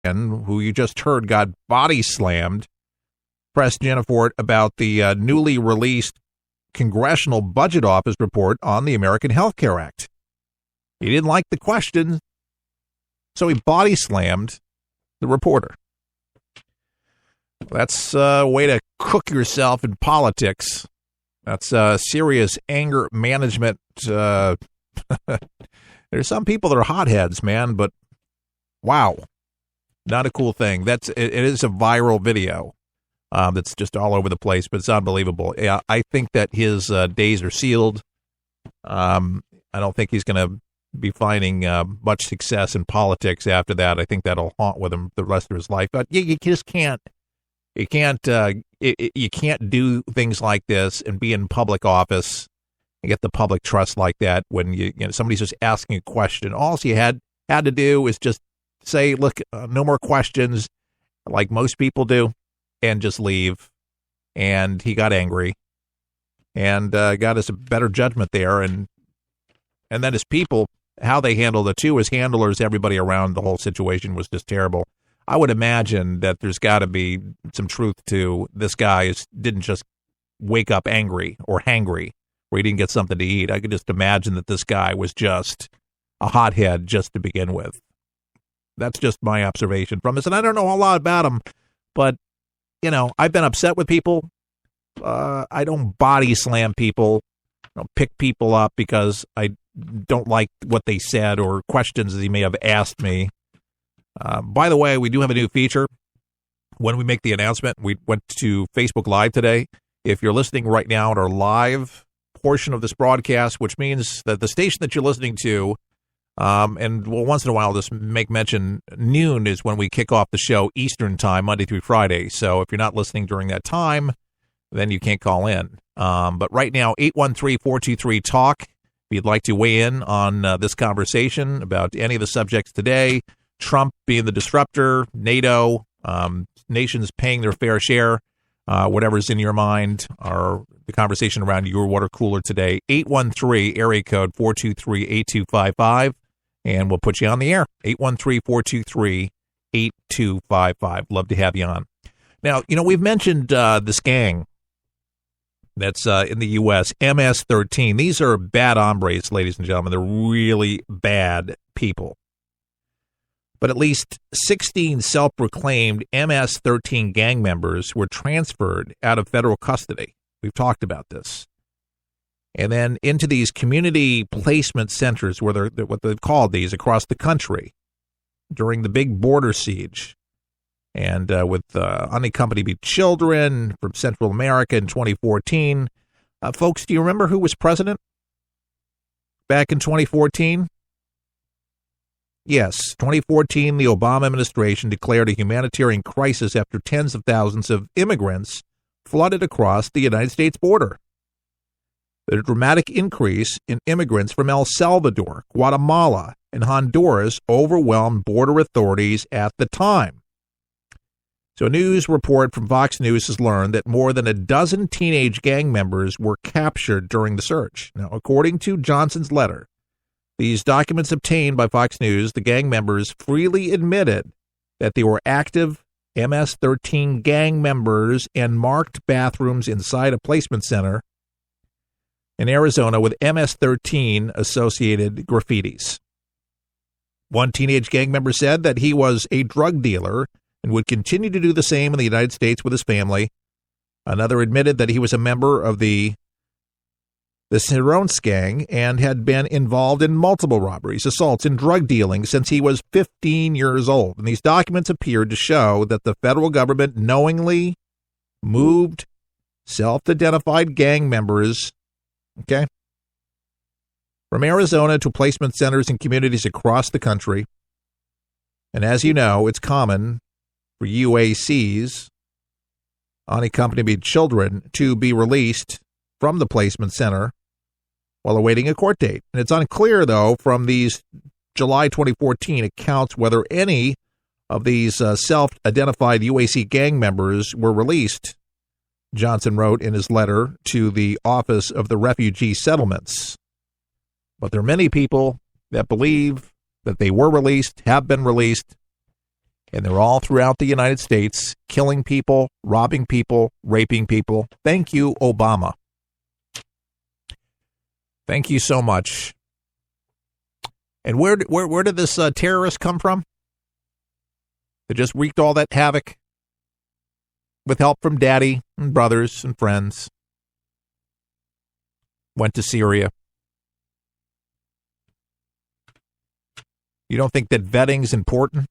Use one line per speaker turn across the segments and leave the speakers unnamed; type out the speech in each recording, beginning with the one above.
who you just heard got body slammed, pressed Gianfonte about the newly released Congressional Budget Office report on the American Health Care Act. He didn't like the question, so he body slammed the reporter. That's a way to cook yourself in politics. That's serious anger management. There's some people that are hotheads, man, but wow, not a cool thing. It is a viral video that's just all over the place, but it's unbelievable. Yeah, I think that his days are sealed. I don't think he's going to be finding much success in politics after that. I think that'll haunt with him the rest of his life. But you just can't. You can't do things like this and be in public office and get the public trust like that when somebody's just asking a question. All you had to do is just say, look, no more questions, like most people do, and just leave. And he got angry and got us a better judgment there. And then his people, how they handled it too, his handlers, everybody around the whole situation was just terrible. I would imagine that there's got to be some truth to this guy didn't just wake up angry or hangry where he didn't get something to eat. I could just imagine that this guy was just a hothead just to begin with. That's just my observation from this. And I don't know a lot about him, but, I've been upset with people. I don't body slam people. I don't pick people up because I don't like what they said or questions that he may have asked me. By the way, we do have a new feature. When we make the announcement, we went to Facebook Live today. If you're listening right now at our live portion of this broadcast, which means that the station that you're listening to, and once in a while, just make mention, noon is when we kick off the show Eastern time, Monday through Friday. So if you're not listening during that time, then you can't call in. But right now, 813-423-TALK. If you'd like to weigh in on this conversation about any of the subjects today, Trump being the disruptor, NATO, nations paying their fair share, whatever's in your mind, or the conversation around your water cooler today, 813 area code 423-8255, and we'll put you on the air, 813-423-8255. Love to have you on. Now, we've mentioned this gang that's in the U.S., MS-13. These are bad hombres, ladies and gentlemen. They're really bad people. But at least 16 self-proclaimed MS-13 gang members were transferred out of federal custody. We've talked about this. And then into these community placement centers, where they're what they've called these across the country, during the big border siege. And with unaccompanied children from Central America in 2014. Folks, do you remember who was president back in 2014? Yes, 2014, the Obama administration declared a humanitarian crisis after tens of thousands of immigrants flooded across the United States border. The dramatic increase in immigrants from El Salvador, Guatemala, and Honduras overwhelmed border authorities at the time. So a news report from Fox News has learned that more than a dozen teenage gang members were captured during the search. Now, according to Johnson's letter, these documents obtained by Fox News, the gang members freely admitted that they were active MS-13 gang members and marked bathrooms inside a placement center in Arizona with MS-13 associated graffitis. One teenage gang member said that he was a drug dealer and would continue to do the same in the United States with his family. Another admitted that he was a member of the Cerrones gang and had been involved in multiple robberies, assaults, and drug dealing since he was 15 years old. And these documents appeared to show that the federal government knowingly moved self-identified gang members, from Arizona to placement centers in communities across the country. And as you know, it's common for UACs, unaccompanied children, to be released from the placement center while awaiting a court date. And it's unclear, though, from these July 2014 accounts whether any of these self-identified UAC gang members were released, Johnson wrote in his letter to the Office of the Refugee Settlements. But there are many people that believe that they were released, have been released, And they're all throughout the United States, killing people, robbing people, raping people. Thank you, Obama. Thank you so much. And where did this terrorist come from? That just wreaked all that havoc with help from daddy and brothers and friends. Went to Syria. You don't think that vetting's important?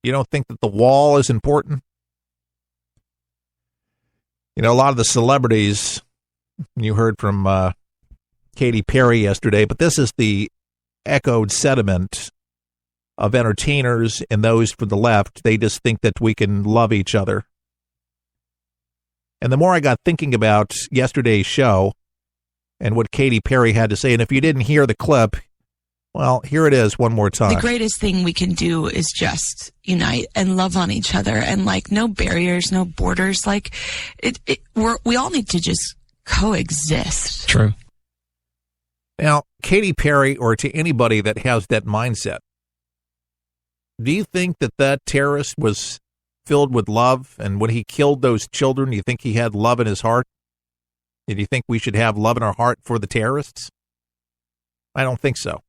You don't think that the wall is important? You know, a lot of the celebrities, you heard from Katy Perry yesterday, but this is the echoed sentiment of entertainers and those for the left. They just think that we can love each other. And the more I got thinking about yesterday's show and what Katy Perry had to say, and if you didn't hear the clip, well, here it is one more time.
The greatest thing we can do is just unite and love on each other, and like no barriers, no borders. Like we all need to just coexist.
True.
Now, Katy Perry, or to anybody that has that mindset, do you think that that terrorist was filled with love? And when he killed those children, do you think he had love in his heart? Do you think we should have love in our heart for the terrorists? I don't think so.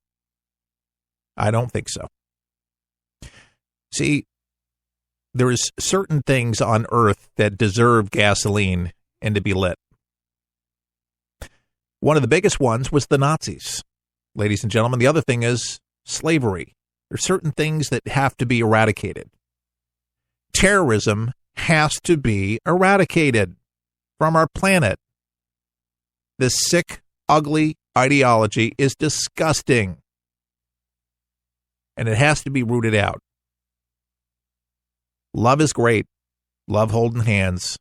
I don't think so. See, there's certain things on earth that deserve gasoline and to be lit. One of the biggest ones was the Nazis, ladies and gentlemen. The other thing is slavery. There's certain things that have to be eradicated. Terrorism has to be eradicated from our planet. This sick, ugly ideology is disgusting. And it has to be rooted out. Love is great. Love holding hands.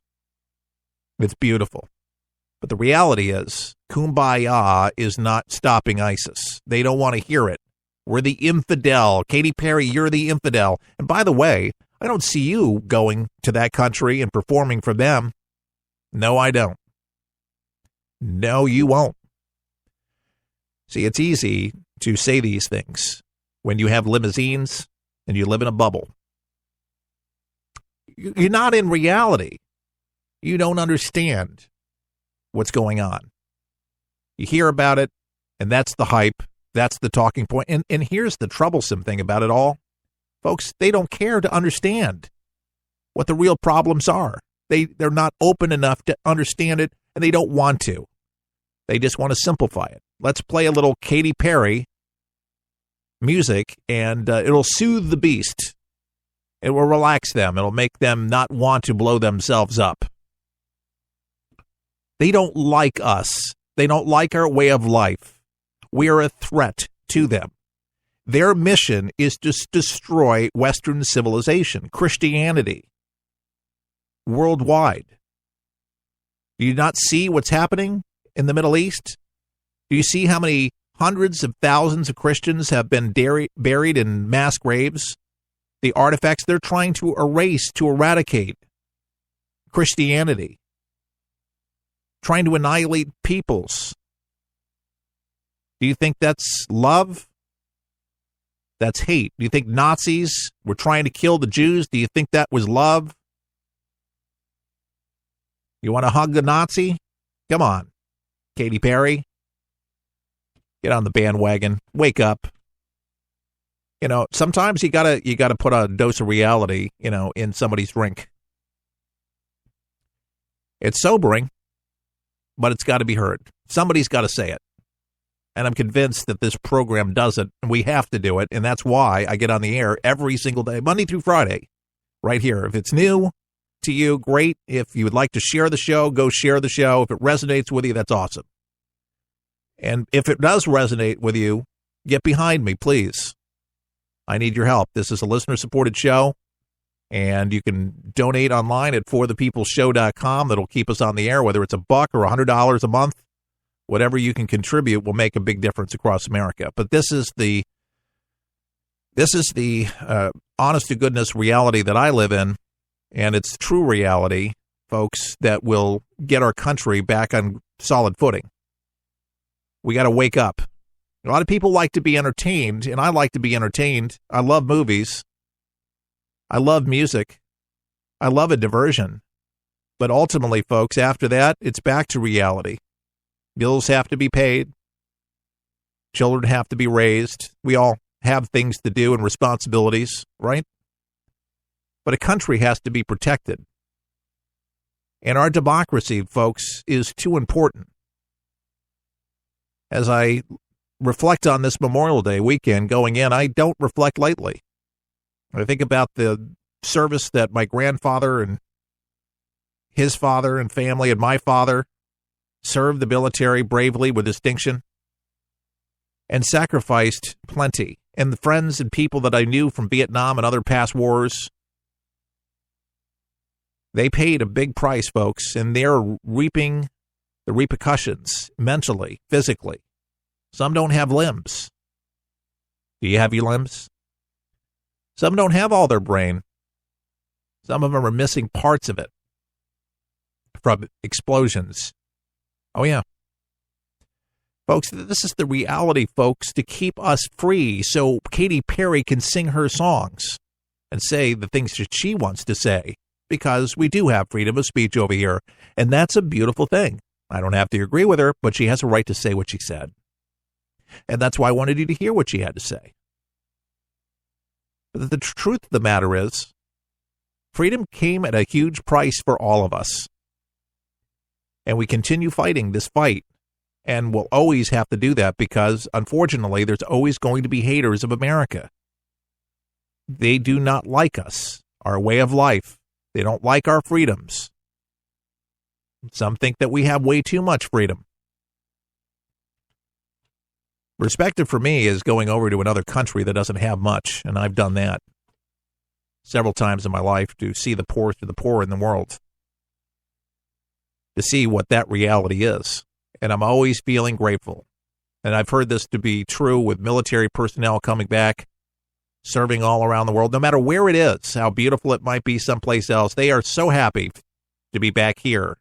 It's beautiful. But the reality is, kumbaya is not stopping ISIS. They don't want to hear it. We're the infidel. Katy Perry, you're the infidel. And by the way, I don't see you going to that country and performing for them. No, I don't. No, you won't. See, it's easy to say these things when you have limousines and you live in a bubble. You're not in reality. You don't understand what's going on. You hear about it, and that's the hype. That's the talking point. And here's the troublesome thing about it all. Folks, they don't care to understand what the real problems are. They're not open enough to understand it, and they don't want to. They just want to simplify it. Let's play a little Katy Perry music, and it'll soothe the beast. It will relax them. It'll make them not want to blow themselves up. They don't like us. They don't like our way of life. We are a threat to them. Their mission is to destroy Western civilization, Christianity, worldwide. Do you not see what's happening in the Middle East? Do you see how many hundreds of thousands of Christians have been buried in mass graves? The artifacts they're trying to erase, to eradicate Christianity, trying to annihilate peoples. Do you think that's love? That's hate. Do you think Nazis were trying to kill the Jews? Do you think that was love? You want to hug the Nazi? Come on, Katy Perry. Get on the bandwagon. Wake up. You know, sometimes you gotta put a dose of reality, in somebody's drink. It's sobering, but it's got to be heard. Somebody's got to say it. And I'm convinced that this program does it, and we have to do it, and that's why I get on the air every single day, Monday through Friday, right here. If it's new to you, great. If you would like to share the show, go share the show. If it resonates with you, that's awesome. And if it does resonate with you, get behind me, please. I need your help. This is a listener-supported show, and you can donate online at forthepeopleshow.com. That'll keep us on the air, whether it's $1 or $100 a month. Whatever you can contribute will make a big difference across America. But this is the honest-to-goodness reality that I live in, and it's true reality, folks, that will get our country back on solid footing. We got to wake up. A lot of people like to be entertained, and I like to be entertained. I love movies. I love music. I love a diversion. But ultimately, folks, after that, it's back to reality. Bills have to be paid. Children have to be raised. We all have things to do and responsibilities, right? But a country has to be protected. And our democracy, folks, is too important. As I reflect on this Memorial Day weekend going in, I don't reflect lightly. I think about the service that my grandfather and his father and family and my father served the military bravely with distinction and sacrificed plenty. And the friends and people that I knew from Vietnam and other past wars, they paid a big price, folks, and they're reaping the repercussions mentally, physically. Some don't have limbs. Do you have your limbs? Some don't have all their brain. Some of them are missing parts of it from explosions. Oh, yeah. Folks, this is the reality, folks, to keep us free so Katy Perry can sing her songs and say the things that she wants to say, because we do have freedom of speech over here, and that's a beautiful thing. I don't have to agree with her, but she has a right to say what she said. And that's why I wanted you to hear what she had to say. But the truth of the matter is, freedom came at a huge price for all of us. And we continue fighting this fight. And we'll always have to do that because, unfortunately, there's always going to be haters of America. They do not like us, our way of life. They don't like our freedoms. Some think that we have way too much freedom. Perspective for me is going over to another country that doesn't have much, and I've done that several times in my life to see the poorest of the poor in the world, to see what that reality is. And I'm always feeling grateful. And I've heard this to be true with military personnel coming back, serving all around the world, no matter where it is, how beautiful it might be someplace else. They are so happy to be back here,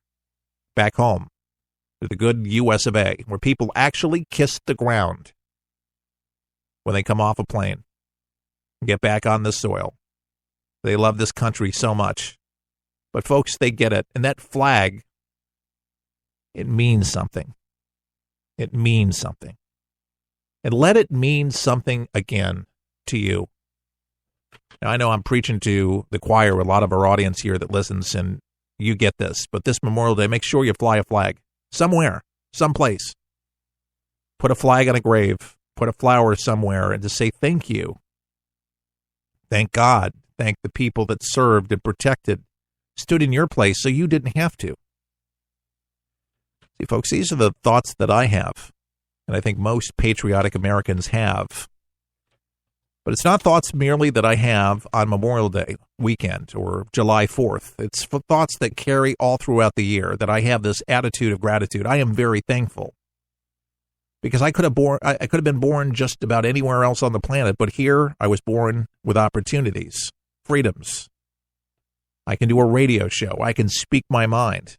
back home, to the good U.S. of A., where people actually kiss the ground when they come off a plane and get back on this soil. They love this country so much. But, folks, they get it. And that flag, it means something. It means something. And let it mean something again to you. Now, I know I'm preaching to the choir, a lot of our audience here that listens, and you get this. But this Memorial Day, make sure you fly a flag somewhere, someplace. Put a flag on a grave. Put a flower somewhere and to say thank you. Thank God. Thank the people that served and protected, stood in your place so you didn't have to. See, folks, these are the thoughts that I have, and I think most patriotic Americans have. But it's not thoughts merely that I have on Memorial Day weekend or July 4th. It's thoughts that carry all throughout the year, that I have this attitude of gratitude. I am very thankful. Because I could have been born just about anywhere else on the planet, but here I was born with opportunities, freedoms. I can do a radio show. I can speak my mind,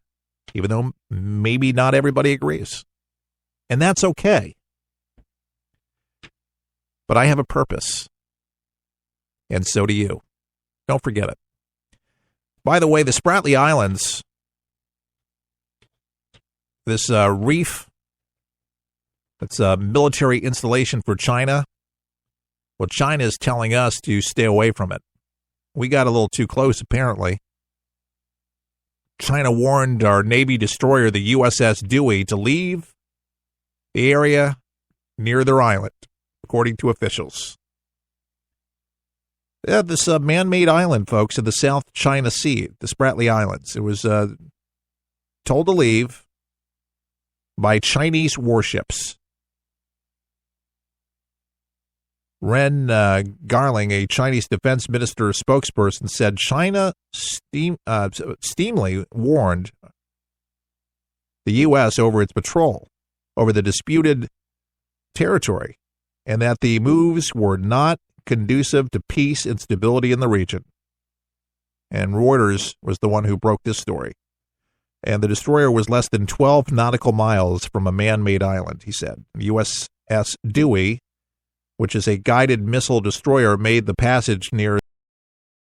even though maybe not everybody agrees. And that's okay. But I have a purpose. And so do you. Don't forget it. By the way, the Spratly Islands, this reef, it's a military installation for China. Well, China is telling us to stay away from it. We got a little too close, apparently. China warned our Navy destroyer, the USS Dewey, to leave the area near their island, according to officials. Yeah, this man-made island, folks, in the South China Sea, the Spratly Islands. It was told to leave by Chinese warships. Ren Garling, a Chinese defense minister spokesperson, said China steamily warned the U.S. over its patrol over the disputed territory and that the moves were not conducive to peace and stability in the region. And Reuters was the one who broke this story. And the destroyer was less than 12 nautical miles from a man-made island, he said. The U.S. USS Dewey, which is a guided missile destroyer, made the passage near